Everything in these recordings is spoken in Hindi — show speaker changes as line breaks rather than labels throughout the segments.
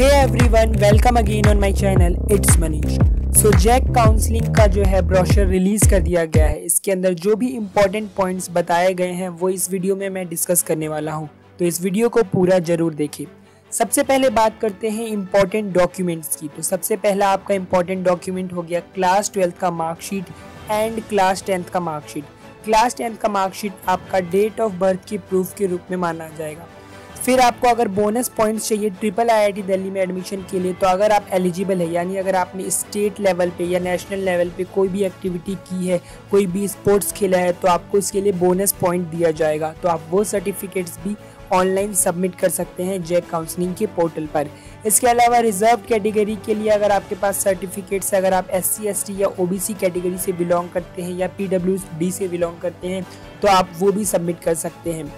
Hey everyone, welcome again on my channel, it's Manish. So JAC counselling का जो है ब्रोशर रिलीज कर दिया गया है। इसके अंदर जो भी इम्पोर्टेंट पॉइंट्स बताए गए हैं वो इस वीडियो में मैं डिस्कस करने वाला हूं, तो इस वीडियो को पूरा जरूर देखिए। सबसे पहले बात करते हैं इम्पोर्टेंट डॉक्यूमेंट्स की। तो सबसे पहला आपका इम्पोर्टेंट डॉक्यूमेंट हो गया क्लास 12th का मार्कशीट एंड क्लास 10th का मार्कशीट। क्लास 10th का मार्कशीट आपका डेट ऑफ बर्थ के प्रूफ के रूप में माना जाएगा। फिर आपको अगर बोनस पॉइंट्स चाहिए IIIT दिल्ली में एडमिशन के लिए, तो अगर आप एलिजिबल है, यानी अगर आपने स्टेट लेवल पे या नेशनल लेवल पे कोई भी एक्टिविटी की है, कोई भी स्पोर्ट्स खेला है, तो आपको इसके लिए बोनस पॉइंट दिया जाएगा। तो आप वो सर्टिफिकेट्स भी ऑनलाइन सबमिट कर सकते हैं जैक काउंसलिंग के पोर्टल पर। इसके अलावा रिजर्व कैटेगरी के लिए अगर आपके पास सर्टिफिकेट्स, अगर आप SC ST या OBC कैटेगरी से बिलोंग करते हैं या PWD से बिलोंग करते हैं, तो आप वो भी सबमिट कर सकते हैं।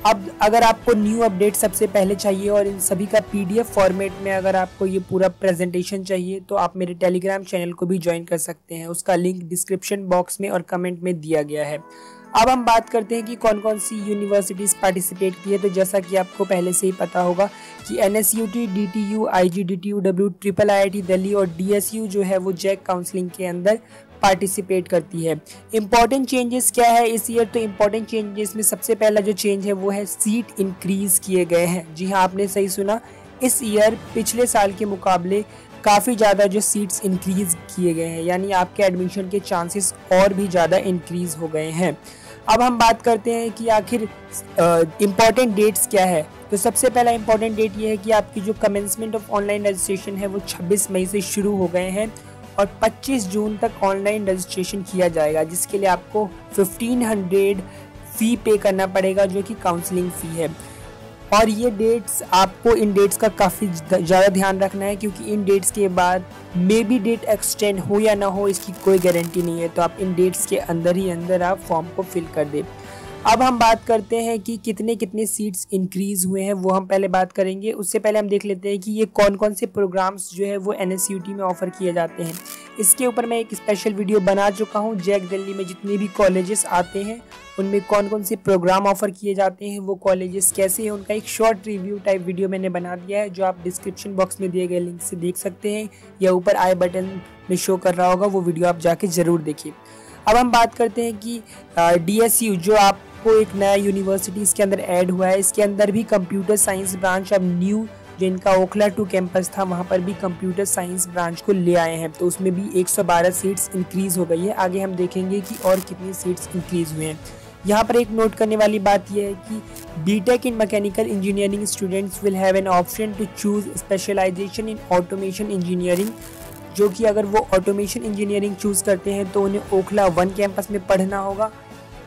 अब अगर आपको न्यू अपडेट सबसे पहले चाहिए और इन सभी का PDF फॉर्मेट में अगर आपको ये पूरा प्रेजेंटेशन चाहिए, तो आप मेरे टेलीग्राम चैनल को भी ज्वाइन कर सकते हैं। उसका लिंक डिस्क्रिप्शन बॉक्स में और कमेंट में दिया गया है। अब हम बात करते हैं कि कौन कौन सी यूनिवर्सिटीज़ पार्टिसिपेट की है। तो जैसा कि आपको पहले से ही पता होगा कि NSUT, DTU, IGDTU, IIIT Delhi और DSU जो है वो जैक काउंसलिंग के अंदर पार्टिसिपेट करती है। इंपॉर्टेंट चेंजेस क्या है इस ईयर? तो इंपॉर्टेंट चेंजेस में सबसे पहला जो चेंज है वो है सीट इंक्रीज किए गए हैं। जी हाँ, आपने सही सुना, इस ईयर पिछले साल के मुकाबले काफ़ी ज़्यादा जो सीट्स इंक्रीज किए गए हैं, यानी आपके एडमिशन के चांसेस और भी ज़्यादा इंक्रीज हो गए हैं। अब हम बात करते हैं कि आखिर इम्पॉर्टेंट डेट्स क्या है। तो सबसे पहला इम्पॉर्टेंट डेट ये है कि आपकी जो कमेंसमेंट ऑफ ऑनलाइन रजिस्ट्रेशन है वो 26 मई से शुरू हो गए हैं और 25 जून तक ऑनलाइन रजिस्ट्रेशन किया जाएगा, जिसके लिए आपको 1500 फ़ी पे करना पड़ेगा, जो कि काउंसलिंग फ़ी है। और ये डेट्स, आपको इन डेट्स का काफ़ी ज़्यादा ध्यान रखना है, क्योंकि इन डेट्स के बाद मे बी डेट एक्सटेंड हो या ना हो, इसकी कोई गारंटी नहीं है। तो आप इन डेट्स के अंदर ही अंदर आप फॉर्म को फिल कर दें। अब हम बात करते हैं कि कितने कितने सीट्स इंक्रीज़ हुए हैं, वो हम पहले बात करेंगे। उससे पहले हम देख लेते हैं कि ये कौन कौन से प्रोग्राम्स जो है वो NSUT में ऑफ़र किए जाते हैं। इसके ऊपर मैं एक स्पेशल वीडियो बना चुका हूँ। जैक दिल्ली में जितने भी कॉलेजेस आते हैं उनमें कौन कौन से प्रोग्राम ऑफ़र किए जाते हैं, वो कॉलेजेस कैसे हैं, उनका एक शॉर्ट रिव्यू टाइप वीडियो मैंने बना दिया है, जो आप डिस्क्रिप्शन बॉक्स में दिए गए लिंक से देख सकते हैं या ऊपर आई बटन में शो कर रहा होगा, वो वीडियो आप जाके ज़रूर देखिए। अब हम बात करते हैं कि DSU जो आपको एक नया यूनिवर्सिटी इसके अंदर ऐड हुआ है। इसके अंदर भी कंप्यूटर साइंस ब्रांच अब न्यू, जो इनका ओखला 2 कैंपस था, वहाँ पर भी कंप्यूटर साइंस ब्रांच को ले आए हैं। तो उसमें भी 112 सीट्स इंक्रीज़ हो गई है। आगे हम देखेंगे कि और कितनी सीट्स इंक्रीज़ हुए हैं। यहाँ पर एक नोट करने वाली बात यह है कि BTech in mechanical engineering students will have an option to choose specialisation in automation engineering, जो कि अगर वो ऑटोमेशन इंजीनियरिंग चूज़ करते हैं तो उन्हें ओखला 1 कैंपस में पढ़ना होगा।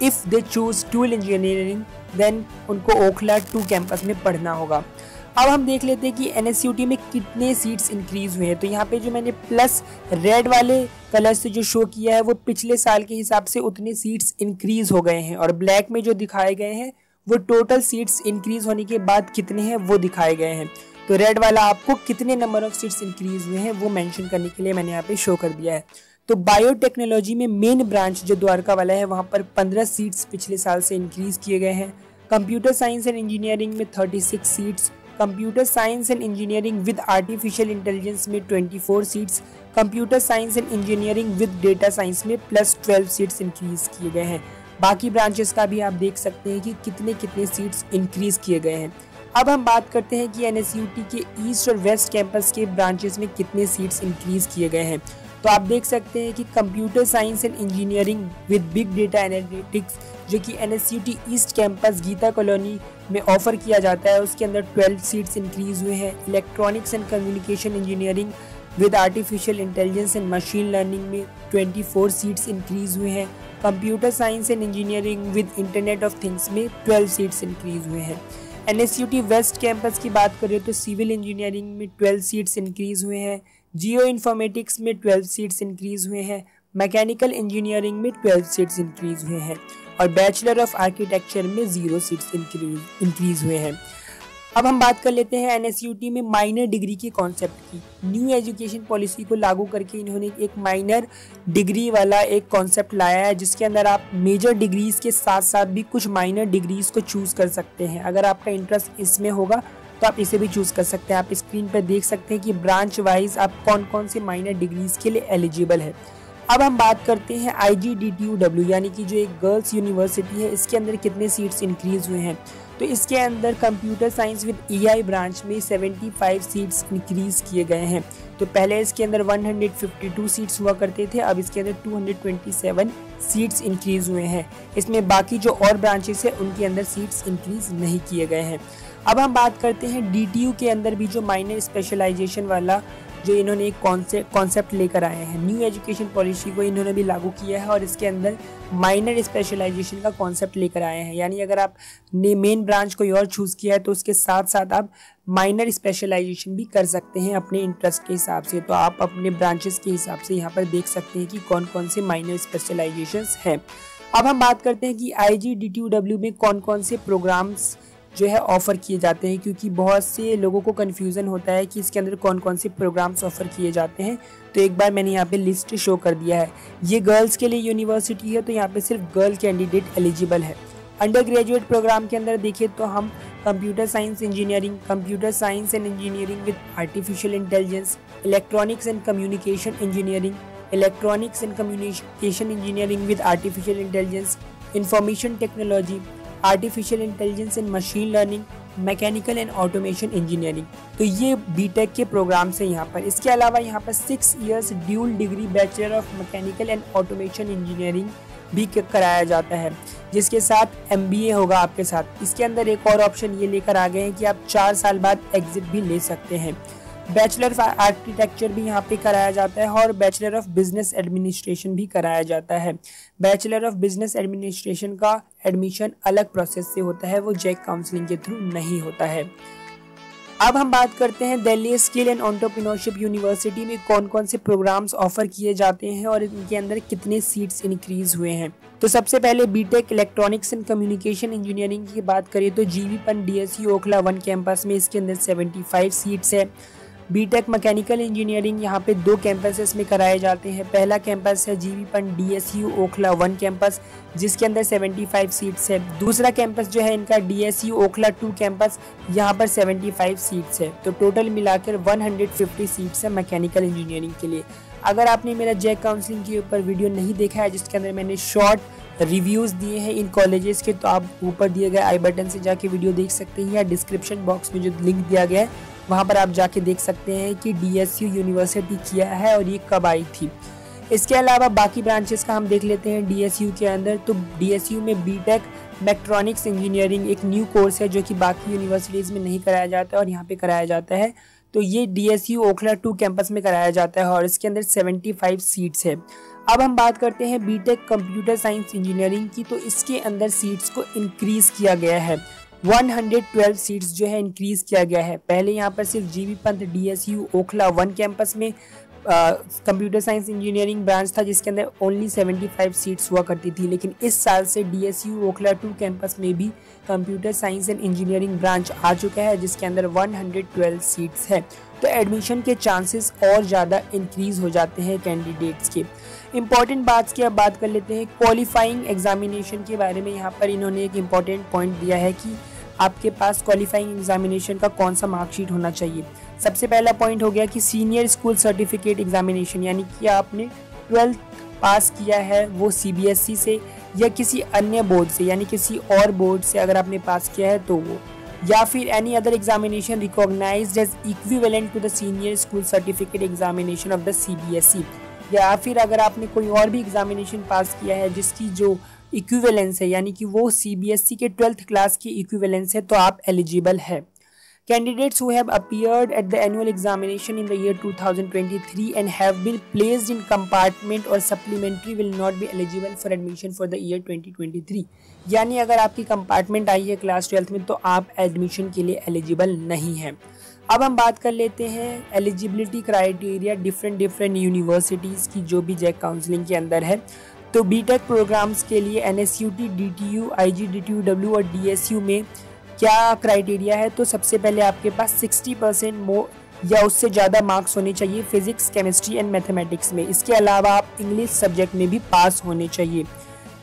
If they choose tool engineering then उनको ओखला 2 कैंपस में पढ़ना होगा। अब हम देख लेते हैं कि NSUT में कितने सीट्स इंक्रीज़ हुए हैं। तो यहाँ पे जो मैंने प्लस रेड वाले कलर से जो शो किया है वो पिछले साल के हिसाब से उतने सीट्स इंक्रीज़ हो गए हैं, और ब्लैक में जो दिखाए गए हैं वो टोटल सीट्स इंक्रीज़ होने के बाद कितने हैं वो दिखाए गए हैं। तो रेड वाला आपको कितने नंबर ऑफ सीट्स इंक्रीज़ हुए हैं वो मेंशन करने के लिए मैंने यहाँ पे शो कर दिया है। तो बायोटेक्नोलॉजी में मेन ब्रांच जो द्वारका वाला है, वहाँ पर 15 सीट्स पिछले साल से इंक्रीज़ किए गए हैं। कंप्यूटर साइंस एंड इंजीनियरिंग में 36 seats, computer science and engineering with artificial intelligence में 24 seats, computer science and engineering with data science में प्लस 12 सीट्स इंक्रीज़ किए गए हैं। बाकी ब्रांचेस का भी आप देख सकते हैं कि कितने कितने सीट्स इंक्रीज़ किए गए हैं। अब हम बात करते हैं कि NSUT के ईस्ट और वेस्ट कैंपस के ब्रांचेस में कितने सीट्स इंक्रीज़ किए गए हैं। तो आप देख सकते हैं कि computer science and engineering with big data analytics, जो कि NSUT east campus Geeta colony में ऑफ़र किया जाता है, उसके अंदर 12 सीट्स इंक्रीज़ हुए हैं। Electronics and communication engineering with artificial intelligence and machine learning में 24 सीट्स इंक्रीज़ हुए हैं। Computer science and engineering with internet of things में 12 सीट्स इंक्रीज़ हुए हैं। NSUT वेस्ट कैंपस की बात करें तो सिविल इंजीनियरिंग में 12 सीट्स इंक्रीज़ हुए हैं, जियो इन्फॉर्मेटिक्स में 12 सीट्स इंक्रीज़ हुए हैं, मैकेनिकल इंजीनियरिंग में 12 सीट्स इंक्रीज़ हुए हैं, और बैचलर ऑफ आर्किटेक्चर में 0 सीट्स इंक्रीज़ हुए हैं। अब हम बात कर लेते हैं NSUT में माइनर डिग्री के कॉन्सेप्ट की। न्यू एजुकेशन पॉलिसी को लागू करके इन्होंने एक माइनर डिग्री वाला एक कॉन्सेप्ट लाया है, जिसके अंदर आप मेजर डिग्रीज़ के साथ साथ भी कुछ माइनर डिग्रीज़ को चूज़ कर सकते हैं। अगर आपका इंटरेस्ट इसमें होगा तो आप इसे भी चूज़ कर सकते हैं। आप स्क्रीन पर देख सकते हैं कि ब्रांच वाइज आप कौन कौन से माइनर डिग्रीज के लिए एलिजिबल है। अब हम बात करते हैं IGDTUW यानी कि जो एक गर्ल्स यूनिवर्सिटी है, इसके अंदर कितने सीट्स इंक्रीज हुए हैं। तो इसके अंदर computer science with EI branch में 75 सीट्स इंक्रीज किए गए हैं। तो पहले इसके अंदर 152 सीट्स हुआ करते थे, अब इसके अंदर 227 सीट्स इंक्रीज हुए हैं। इसमें बाकी जो और ब्रांचेस है उनके अंदर सीट्स इंक्रीज नहीं किए गए हैं। अब हम बात करते हैं DTU के अंदर भी जो माइनर स्पेशलाइजेशन वाला जो इन्होंने एक कॉन्सेप्ट लेकर आए हैं, न्यू एजुकेशन पॉलिसी को इन्होंने भी लागू किया है और इसके अंदर माइनर स्पेशलाइजेशन का कॉन्सेप्ट लेकर आए हैं। यानी अगर आपने मेन ब्रांच कोई और चूज़ किया है तो उसके साथ साथ आप माइनर स्पेशलाइजेशन भी कर सकते हैं अपने इंटरेस्ट के हिसाब से। तो आप अपने ब्रांचेस के हिसाब से यहाँ पर देख सकते हैं कि कौन कौन से माइनर स्पेशलाइजेशंस हैं। अब हम बात करते हैं कि IGDTUW में कौन कौन से प्रोग्राम्स जो है ऑफ़र किए जाते हैं, क्योंकि बहुत से लोगों को कन्फ्यूज़न होता है कि इसके अंदर कौन कौन से प्रोग्राम्स ऑफ़र किए जाते हैं। तो एक बार मैंने यहाँ पे लिस्ट शो कर दिया है। ये गर्ल्स के लिए यूनिवर्सिटी है, तो यहाँ पे सिर्फ गर्ल कैंडिडेट एलिजिबल है। अंडर ग्रेजुएट प्रोग्राम के अंदर देखिए तो हम computer science engineering, computer science and engineering with artificial intelligence, electronics and communication engineering, electronics and communication engineering with artificial intelligence, information technology, artificial intelligence and machine learning, mechanical and automation engineering. तो ये बीटेक के प्रोग्राम्स हैं यहाँ पर। इसके अलावा यहाँ पर 6 years dual degree bachelor of mechanical and automation engineering भी कराया जाता है, जिसके साथ MBA होगा आपके साथ। इसके अंदर एक और ऑप्शन ये लेकर आ गए हैं कि आप 4 साल बाद एग्जिट भी ले सकते हैं। बैचलर ऑफ आर्किटेक्चर भी यहाँ पे कराया जाता है और बैचलर ऑफ बिजनेस एडमिनिस्ट्रेशन भी कराया जाता है। बैचलर ऑफ बिजनेस एडमिनिस्ट्रेशन का एडमिशन अलग प्रोसेस से होता है, वो जैक काउंसलिंग के थ्रू नहीं होता है। अब हम बात करते हैं Delhi skill and entrepreneurship university में कौन कौन से प्रोग्राम्स ऑफर किए जाते हैं और इनके अंदर कितने सीट्स इंक्रीज हुए हैं। तो सबसे पहले BTech electronics and communication engineering की बात करें तो GV Pant DSU Okhla 1 campus में इसके अंदर 75 सीट्स है। बीटेक मैकेनिकल इंजीनियरिंग यहाँ पे 2 कैंपसेस में कराए जाते हैं। पहला कैंपस है GV Pant DSU Okhla 1 campus, जिसके अंदर 75 सीट्स है। दूसरा कैंपस जो है इनका DSU ओखला 2 कैंपस, यहाँ पर 75 सीट्स है। तो टोटल मिलाकर 150 सीट्स है मैकेनिकल इंजीनियरिंग के लिए। अगर आपने मेरा जैक काउंसलिंग के ऊपर वीडियो नहीं देखा है जिसके अंदर मैंने शॉर्ट रिव्यूज़ दिए हैं इन कॉलेजेस के, तो आप ऊपर दिए गए आई बटन से जाके वीडियो देख सकते हैं या डिस्क्रिप्शन बॉक्स में जो लिंक दिया गया है वहाँ पर आप जाके देख सकते हैं कि DSU यूनिवर्सिटी किया है और ये कब आई थी। इसके अलावा बाकी ब्रांचेस का हम देख लेते हैं DSU के अंदर। तो DSU में बीटेक मैक्ट्रॉनिक्स इंजीनियरिंग एक न्यू कोर्स है जो कि बाकी यूनिवर्सिटीज़ में नहीं कराया जाता और यहाँ पे कराया जाता है। तो ये DSU ओखला 2 कैंपस में कराया जाता है और इसके अंदर 75 सीट्स है। अब हम बात करते हैं बीटेक कंप्यूटर साइंस इंजीनियरिंग की, तो इसके अंदर सीट्स को इंक्रीज़ किया गया है। 112 सीट्स जो है इंक्रीज़ किया गया है। पहले यहाँ पर सिर्फ GV Pant DSU Okhla 1 campus में कंप्यूटर साइंस इंजीनियरिंग ब्रांच था जिसके अंदर ओनली 75 सीट्स हुआ करती थी, लेकिन इस साल से DSU ओखला 2 कैंपस में भी computer science and engineering branch आ चुका है जिसके अंदर 112 सीट्स है। तो एडमिशन के चांसेस और ज़्यादा इंक्रीज़ हो जाते हैं कैंडिडेट्स के। इम्पॉर्टेंट बात की अब बात कर लेते हैं क्वालिफाइंग एग्जामिनेशन के बारे में। यहाँ पर इन्होंने एक इम्पॉर्टेंट पॉइंट दिया है कि आपके पास क्वालिफाइंग एग्जामिनेशन का कौन सा मार्कशीट होना चाहिए। सबसे पहला पॉइंट हो गया कि सीनियर स्कूल सर्टिफिकेट एग्जामिनेशन, यानी कि आपने 12th पास किया है वो CBSE से या किसी अन्य बोर्ड से, यानी किसी और बोर्ड से अगर आपने पास किया है तो वो, या फिर any other examination recognised as equivalent to the senior school certificate examination of the CBSE, या फिर अगर आपने कोई और भी एग्जामिनेशन पास किया है जिसकी जो इक्विवेलेंस है, यानी कि वो CBSE के 12th क्लास की इक्विवेलेंस है, तो आप एलिजिबल है। Candidates who have appeared at the annual examination in the year 2023 and have been placed in compartment or supplementary will not be eligible for admission for the year 2023। यानी अगर आपकी कंपार्टमेंट आई है क्लास 12th में तो आप एडमिशन के लिए एलिजिबल नहीं हैं। अब हम बात कर लेते हैं एलिजिबिलिटी क्राइटेरिया डिफरेंट यूनिवर्सिटीज़ की जो भी जैक काउंसलिंग के अंदर है। तो बीटेक प्रोग्राम्स के लिए NSUT, DTU, IGDTUW और DSU में क्या क्राइटेरिया है। तो सबसे पहले आपके पास 60% या उससे ज़्यादा मार्क्स होने चाहिए फिजिक्स, केमिस्ट्री एंड मैथमेटिक्स में। इसके अलावा आप इंग्लिश सब्जेक्ट में भी पास होने चाहिए।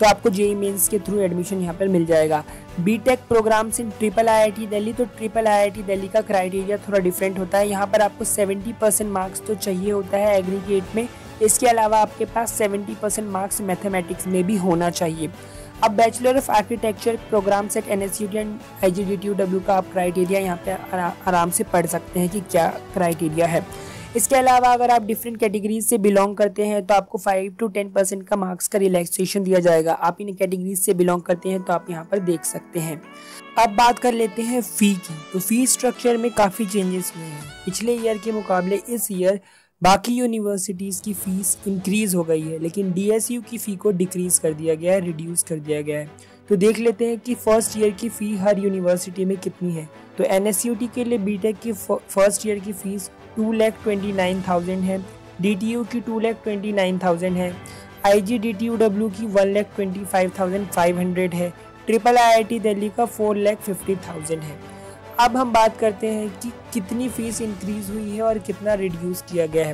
तो आपको जेईई मेंस के थ्रू एडमिशन यहाँ पर मिल जाएगा। BTech programmes in triple IIT Delhi, तो ट्रिपल आईआईटी दिल्ली का क्राइटेरिया थोड़ा डिफरेंट होता है। यहाँ पर आपको 70% मार्क्स तो चाहिए होता है एग्रीगेट में, इसके अलावा आपके पास 70% मार्क्स मैथमेटिक्स में भी होना चाहिए। अब bachelor of architecture programmes at NSUT and IGDTUW का आप क्राइटेरिया यहाँ पे आराम से पढ़ सकते हैं कि क्या क्राइटेरिया है। इसके अलावा अगर आप डिफरेंट कैटेगरीज से बिलोंग करते हैं तो आपको 5 to 10% का मार्क्स का रिलैक्सेशन दिया जाएगा। आप इन कैटेगरीज से बिलोंग करते हैं तो आप यहाँ पर देख सकते हैं। अब बात कर लेते हैं फ़ी की, तो फी स्ट्रक्चर में काफ़ी चेंजेस हुए हैं। पिछले ईयर के मुकाबले इस ईयर बाकी यूनिवर्सिटीज़ की फ़ीस इंक्रीज़ हो गई है, लेकिन DSU की फ़ी को डिक्रीज़ कर दिया गया है, रिड्यूस कर दिया गया है। तो देख लेते हैं कि फर्स्ट ईयर की फ़ी हर यूनिवर्सिटी में कितनी है। तो NSUT के लिए बीटेक की फर्स्ट ईयर की फ़ीस 2,29,000 है, DTU की 2,29,000 है, IGDTUW की 1,25,500 है, ट्रिपल IIT दिल्ली का 4,50,000 है। अब हम बात करते हैं कि कितनी फ़ीस इंक्रीज़ हुई है और कितना रिड्यूस किया गया है।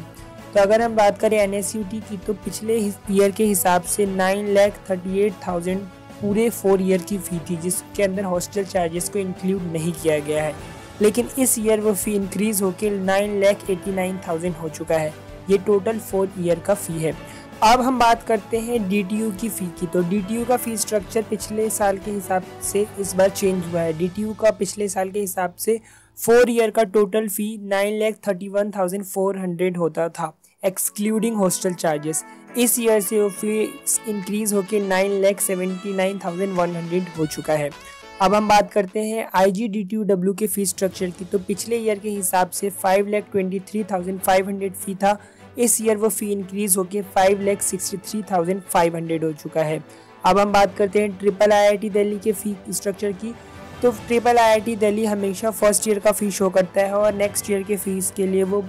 तो अगर हम बात करें NSUT की, तो पिछले ईयर के हिसाब से 9,38,000 पूरे 4 ईयर की फ़ी थी, जिसके अंदर हॉस्टल चार्जेस को इंक्लूड नहीं किया गया है। लेकिन इस ईयर वो फ़ी इंक्रीज़ होकर 9,89,000 हो चुका है। ये टोटल 4 ईयर का फ़ी है। अब हम बात करते हैं DTU की फ़ी की, तो DTU का फ़ी स्ट्रक्चर पिछले साल के हिसाब से इस बार चेंज हुआ है। DTU का पिछले साल के हिसाब से 4 ईयर का टोटल फ़ी 9,31,400 होता था एक्सक्लूडिंग हॉस्टल चार्जेस। इस ईयर से वो फ़ी इंक्रीज़ होकर 9,79,100 हो चुका है। अब हम बात करते हैं IGDTUW के फ़ी स्ट्रक्चर की, तो पिछले ईयर के हिसाब से 5,23,500 फ़ी था। इस ईयर वो फ़ी इंक्रीज़ होकर 5,63,500 हो चुका है। अब हम बात करते हैं ट्रिपल IIT दिल्ली के फ़ी स्ट्रक्चर की, तो ट्रिपल IIT दिल्ली हमेशा फर्स्ट ईयर का फ़ी शो करता है और नेक्स्ट ईयर के फ़ीस के लिए वो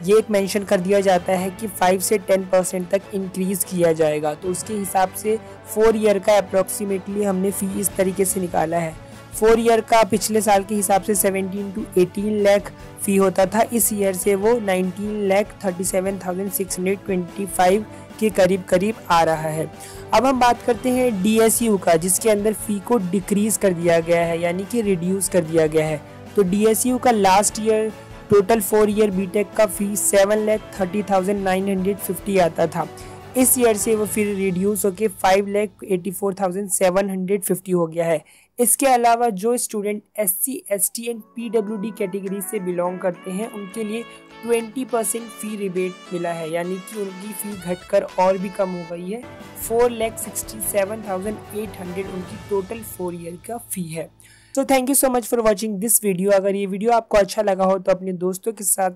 ये एक मेंशन कर दिया जाता है कि 5 से 10% तक इंक्रीज़ किया जाएगा। तो उसके हिसाब से 4 ईयर का अप्रॉक्सीमेटली हमने फ़ी इस तरीके से निकाला है। 4 ईयर का पिछले साल के हिसाब से 17 to 18 लाख फ़ी होता था, इस ईयर से वो 19,37,625 के करीब आ रहा है। अब हम बात करते हैं DSU का, जिसके अंदर फ़ी को डिक्रीज़ कर दिया गया है, यानी कि रिड्यूस कर दिया गया है। तो DSU का last year total 4 year BTech का फ़ी 7,30,950 आता था। इस ईयर से वो फिर रिड्यूस होकर 5,84,750 हो गया है। इसके अलावा जो student SC, ST and PWD category से बिलोंग करते हैं उनके लिए 20% फ़ी रिबेट मिला है, यानी कि उनकी फ़ी घटकर और भी कम हो गई है। 4,67,800 उनकी टोटल 4 ईयर का फ़ी है। तो thank you so much for watching this video. अगर ये वीडियो आपको अच्छा लगा हो तो अपने दोस्तों के साथ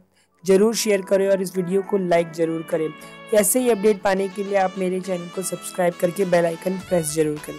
ज़रूर शेयर करें और इस वीडियो को लाइक ज़रूर करें। ऐसे ही अपडेट पाने के लिए आप मेरे चैनल को सब्सक्राइब करके बेल आइकन प्रेस ज़रूर करें।